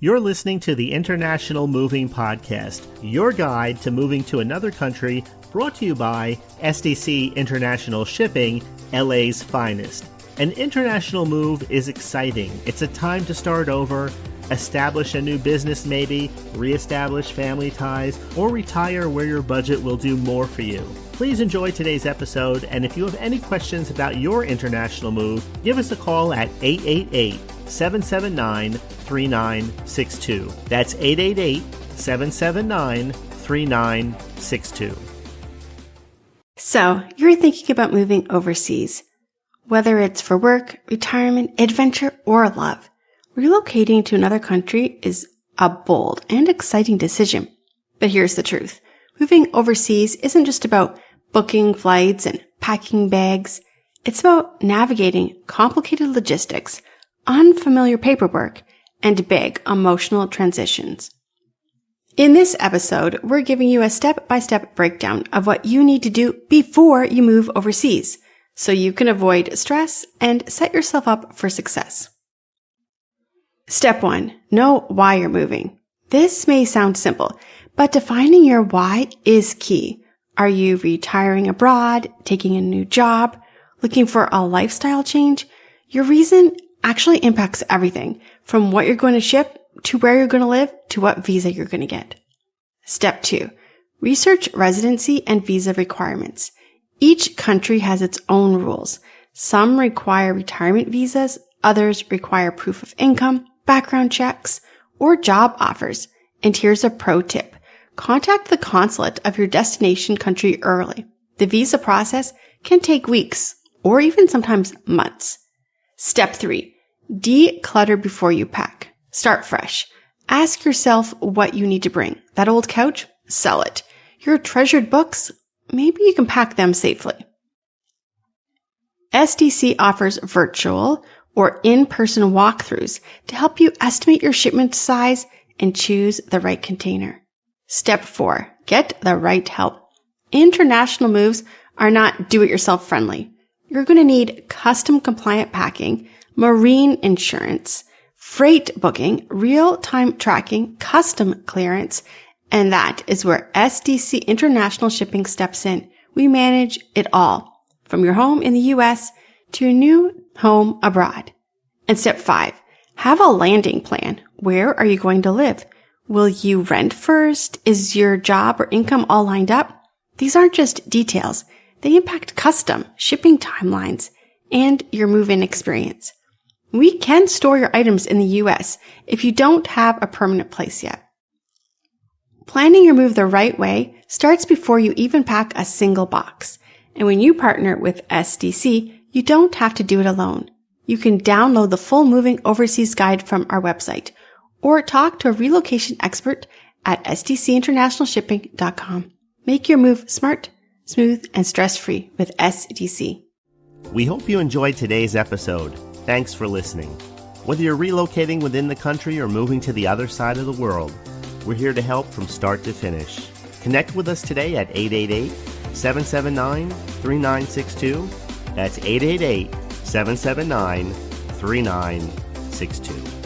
You're listening to the International Moving Podcast, your guide to moving to another country, brought to you by SDC International Shipping, LA's finest. An international move is exciting. It's a time to start over, establish a new business maybe, reestablish family ties, or retire where your budget will do more for you. Please enjoy today's episode, and if you have any questions about your international move, give us a call at 888-779-3962. That's 888-779-3962. So, you're thinking about moving overseas. Whether it's for work, retirement, adventure, or love, relocating to another country is a bold and exciting decision. But here's the truth. Moving overseas isn't just about booking flights and packing bags. It's about navigating complicated logistics, unfamiliar paperwork, and big emotional transitions. In this episode, we're giving you a step-by-step breakdown of what you need to do before you move overseas, so you can avoid stress and set yourself up for success. Step 1. Know why you're moving. This may sound simple, but defining your why is key. Are you retiring abroad, taking a new job, looking for a lifestyle change? Your reason actually impacts everything, from what you're going to ship, to where you're going to live, to what visa you're going to get. Step 2. Research residency and visa requirements. Each country has its own rules. Some require retirement visas, others require proof of income, background checks, or job offers. And here's a pro tip. Contact the consulate of your destination country early. The visa process can take weeks, or even sometimes months. Step 3. Declutter before you pack. Start fresh. Ask yourself what you need to bring. That old couch? Sell it. Your treasured books? Maybe you can pack them safely. SDC offers virtual or in-person walkthroughs to help you estimate your shipment size and choose the right container. Step 4. Get the right help. International moves are not do-it-yourself friendly. You're going to need custom compliant packing, marine insurance, freight booking, real-time tracking, custom clearance, and that is where SDC International Shipping steps in. We manage it all, from your home in the U.S. to your new home abroad. And step 5, have a landing plan. Where are you going to live? Will you rent first? Is your job or income all lined up? These aren't just details. They impact custom, shipping timelines, and your move-in experience. We can store your items in the U.S. if you don't have a permanent place yet. Planning your move the right way starts before you even pack a single box. And when you partner with SDC, you don't have to do it alone. You can download the full moving overseas guide from our website or talk to a relocation expert at sdcinternationalshipping.com. Make your move smart, smooth, and stress-free with SDC. We hope you enjoyed today's episode. Thanks for listening. Whether you're relocating within the country or moving to the other side of the world, we're here to help from start to finish. Connect with us today at 888-779-3962. That's 888-779-3962.